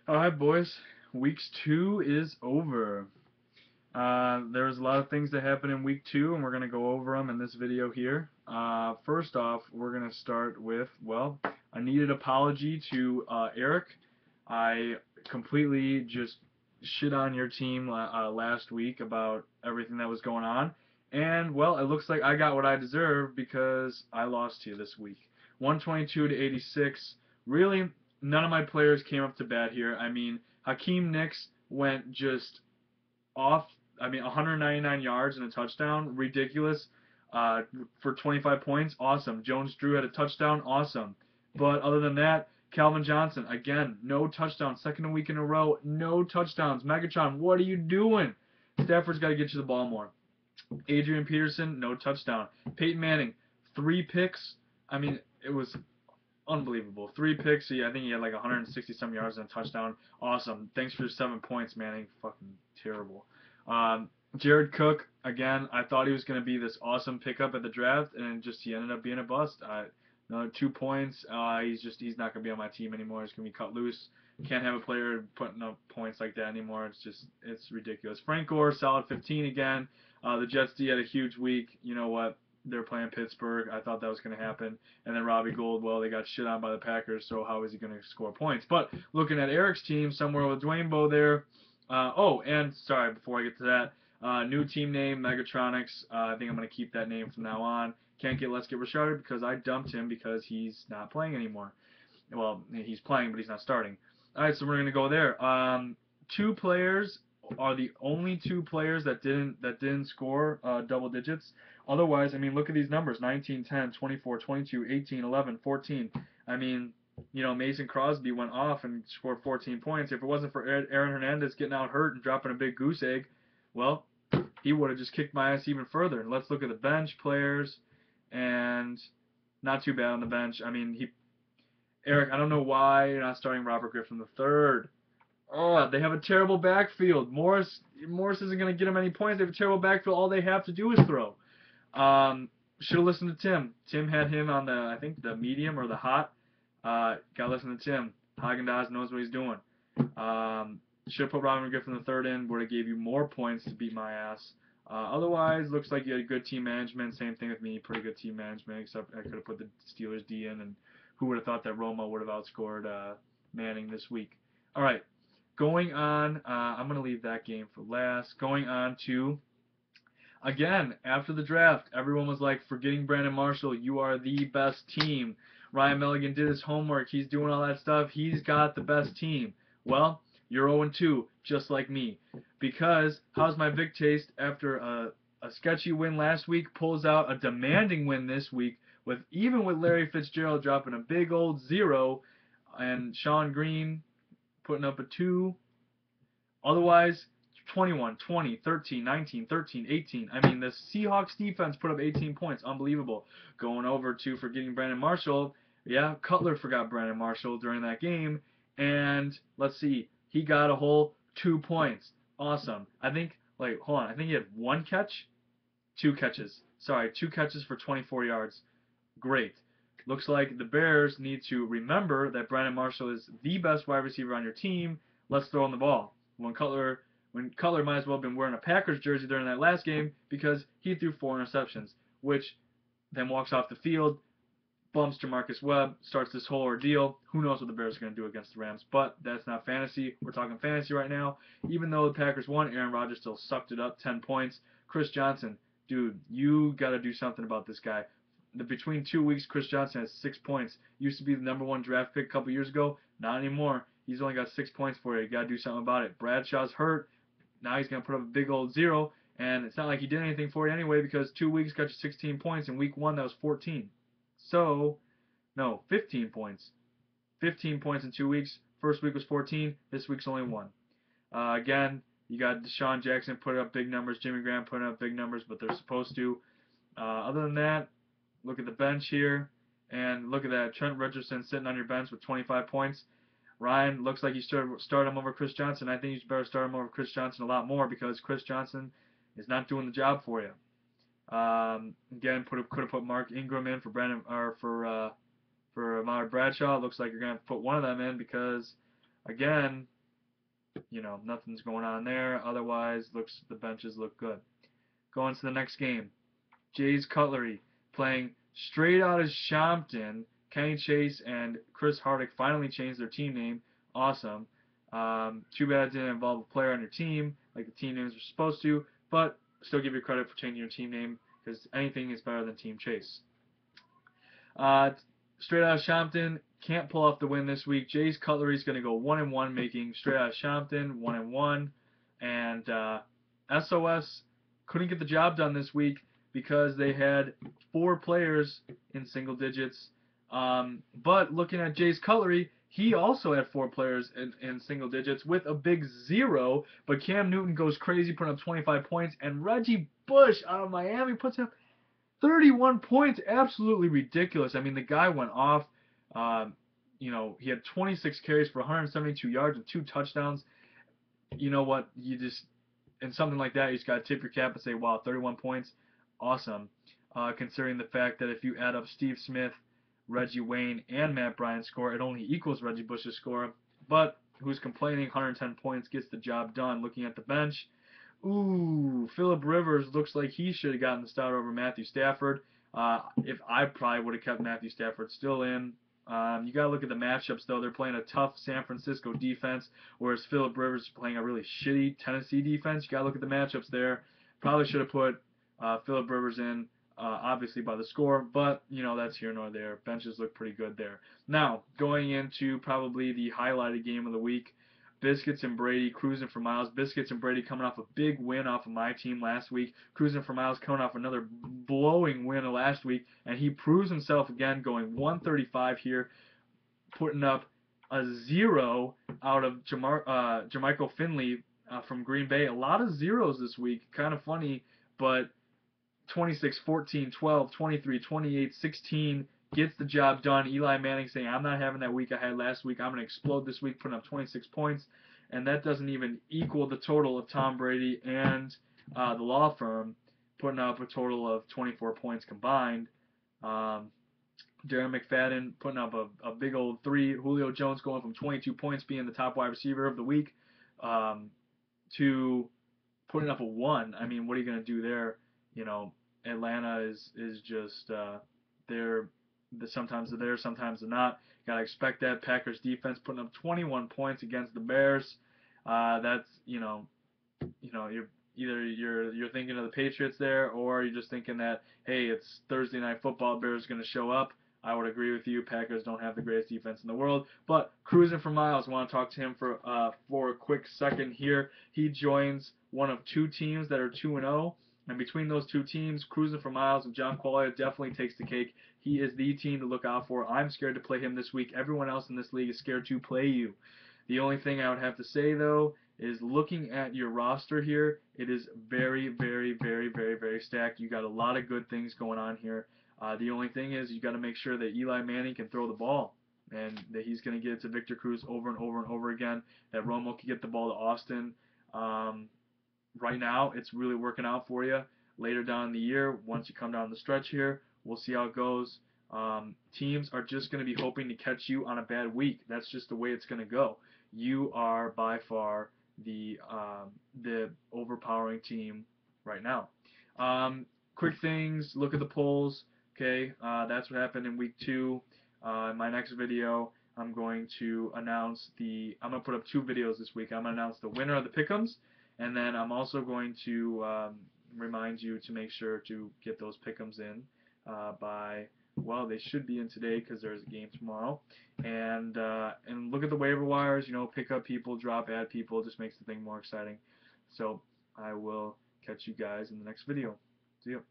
Alright, boys. Weeks 2 is over. There's a lot of things that happen in week 2, and we're going to go over them in this video here. First off, we're going to start with, well, a needed apology to Eric. I completely just shit on your team last week about everything that was going on. And, well, it looks like I got what I deserve because I lost to you this week. 122 to 86. Really, none of my players came up to bat here. I mean, Hakeem Nicks went just off. I mean, 199 yards and a touchdown, ridiculous. For 25 points, awesome. Jones Drew had a touchdown, awesome. But other than that, Calvin Johnson, again, no touchdowns. Second week in a row, no touchdowns. Megatron, what are you doing? Stafford's got to get you the ball more. Adrian Peterson, no touchdown. Peyton Manning, 3 picks. I mean, it was unbelievable. 3 picks. I think he had like 160 some yards and a touchdown. Awesome. Thanks for your 7 points, Manning. Fucking terrible. Jared Cook, again, I thought he was going to be this awesome pickup at the draft, and just he ended up being a bust. Another 2 points. He's not going to be on my team anymore. He's going to be cut loose. Can't have a player putting up points like that anymore. It's ridiculous. Frank Gore, solid 15 again. The Jets D had a huge week. You know what? They're playing Pittsburgh. I thought that was going to happen. And then Robbie Gould, well, they got shit on by the Packers, so how is he going to score points? But looking at Eric's team, somewhere with Dwayne Bowe there. And sorry, before I get to that, new team name, Megatronics. I think I'm going to keep that name from now on. Can't get Let's Get Rasharded because I dumped him because he's not playing anymore. Well, he's playing, but he's not starting. All right, so we're going to go there. Two players are the only 2 players that didn't score double digits. Otherwise, I mean, look at these numbers: 19, 10, 24, 22, 18, 11, 14. I mean, Mason Crosby went off and scored 14 points. If it wasn't for Aaron Hernandez getting out hurt and dropping a big goose egg, well, he would have just kicked my ass even further. And let's look at the bench players, and not too bad on the bench. I mean, Eric, I don't know why you're not starting Robert Griffin III. Oh, they have a terrible backfield. Morris isn't going to get them any points. They have a terrible backfield. All they have to do is throw. Should have listened to Tim. Tim had him on I think the medium or the hot. Got to listen to Tim. Haagen-Dazs knows what he's doing. Should have put Robert Griffin III in. Would have gave you more points to beat my ass. Otherwise, looks like you had good team management. Same thing with me. Pretty good team management, except I could have put the Steelers D in, and who would have thought that Romo would have outscored Manning this week. All right. Going on, I'm going to leave that game for last. Going on to, again, after the draft, everyone was like, forgetting Brandon Marshall, you are the best team. Ryan Milligan did his homework. He's doing all that stuff. He's got the best team. Well, you're 0-2, just like me. Because how's my Vic taste after a sketchy win last week pulls out a demanding win this week, even with Larry Fitzgerald dropping a big old 0 and Sean Green putting up a 2. Otherwise, 21, 20, 13, 19, 13, 18. I mean, the Seahawks defense put up 18 points. Unbelievable. Going over to forgetting Brandon Marshall. Yeah, Cutler forgot Brandon Marshall during that game. And let's see, he got a whole 2 points. Awesome. I think he had 1 catch? 2 catches. Sorry, 2 catches for 24 yards. Great. Looks like the Bears need to remember that Brandon Marshall is the best wide receiver on your team. Let's throw him the ball. When Cutler might as well have been wearing a Packers jersey during that last game because he threw 4 interceptions, which then walks off the field, bumps Jamarcus Webb, starts this whole ordeal. Who knows what the Bears are going to do against the Rams, but that's not fantasy. We're talking fantasy right now. Even though the Packers won, Aaron Rodgers still sucked it up, 10 points. Chris Johnson, dude, you got to do something about this guy. Between 2 weeks, Chris Johnson has 6 points. Used to be the #1 draft pick a couple years ago. Not anymore. He's only got 6 points for you. You got to do something about it. Bradshaw's hurt. Now he's going to put up a big old 0. And it's not like he did anything for you anyway because 2 weeks got you 16 points. In week 1, that was 14. So, no, 15 points. 15 points in 2 weeks. First week was 14. This week's only 1. Again, you got Deshaun Jackson putting up big numbers. Jimmy Graham putting up big numbers, but they're supposed to. Other than that, look at the bench here, and look at that. Trent Richardson sitting on your bench with 25 points. Ryan, looks like you start him over Chris Johnson. I think you better start him over Chris Johnson a lot more because Chris Johnson is not doing the job for you. Again, could have put Mark Ingram in for Ahmad Bradshaw. Looks like you're gonna have to put one of them in because Again, you know, nothing's going on there. Otherwise, the benches look good. Going to the next game. Jay's Cutlery playing straight out of Shompton. Kenny Chase and Chris Hardick finally changed their team name. Awesome. Too bad it didn't involve a player on your team like the team names were supposed to, but still give you credit for changing your team name because anything is better than Team Chase. Straight out of Shompton can't pull off the win this week. Jay's Cutlery is going to go 1-1, making Straight Out of Shompton 1-1, and SOS couldn't get the job done this week because they had 4 players in single digits. But looking at Jay's Cutlery, he also had 4 players in single digits with a big 0. But Cam Newton goes crazy, putting up 25 points, and Reggie Bush out of Miami puts up 31 points. Absolutely ridiculous. I mean, the guy went off. You know, he had 26 carries for 172 yards and 2 touchdowns. You know what? You just, in something like that, you just got to tip your cap and say, wow, 31 points. Awesome. Considering the fact that if you add up Steve Smith, Reggie Wayne, and Matt Bryant's score, it only equals Reggie Bush's score. But who's complaining? 110 points gets the job done. Looking at the bench, ooh, Phillip Rivers looks like he should have gotten the start over Matthew Stafford. If I probably would have kept Matthew Stafford still in. You got to look at the matchups, though. They're playing a tough San Francisco defense, whereas Phillip Rivers is playing a really shitty Tennessee defense. You got to look at the matchups there. Probably should have put Phillip Rivers in, obviously by the score, but, you know, that's here nor there. Benches look pretty good there. Now, going into probably the highlighted game of the week, Biscuits and Brady cruising for miles. Biscuits and Brady coming off a big win off of my team last week. Cruising for miles coming off another blowing win last week. And he proves himself again, going 135 here, putting up a 0 out of Jermichael Finley from Green Bay. A lot of zeros this week. Kind of funny, but 26, 14, 12, 23, 28, 16 gets the job done. Eli Manning saying, I'm not having that week I had last week. I'm going to explode this week, putting up 26 points. And that doesn't even equal the total of Tom Brady and the law firm, putting up a total of 24 points combined. Darren McFadden putting up a big old 3. Julio Jones going from 22 points, being the top wide receiver of the week, to putting up a 1. I mean, what are you going to do there? You know, Atlanta is just sometimes they're there, sometimes they're not. Gotta expect that. Packers defense putting up 21 points against the Bears. That's you're either thinking of the Patriots there, or you're just thinking that, hey, it's Thursday Night Football, Bears going to show up. I would agree with you. Packers don't have the greatest defense in the world, but cruising for miles. I want to talk to him for a quick second here. He joins one of 2 teams that are 2-0. And between those 2 teams, Cruising for Miles and John Qualia definitely takes the cake. He is the team to look out for. I'm scared to play him this week. Everyone else in this league is scared to play you. The only thing I would have to say, though, is looking at your roster here, it is very, very, very, very, very stacked. You got a lot of good things going on here. The only thing is you got to make sure that Eli Manning can throw the ball, and that he's going to get it to Victor Cruz over and over and over again, that Romo can get the ball to Austin. Right now, it's really working out for you. Later down in the year, once you come down the stretch here, we'll see how it goes. Teams are just going to be hoping to catch you on a bad week. That's just the way it's going to go. You are by far the overpowering team right now. Quick things, look at the polls. Okay, that's what happened in week 2. In my next video, I'm going to put up 2 videos this week. I'm going to announce the winner of the pick'ems. And then I'm also going to remind you to make sure to get those pick'ems in by, well, they should be in today because there's a game tomorrow. And look at the waiver wires, pick up people, drop, add people, just makes the thing more exciting. So I will catch you guys in the next video. See you.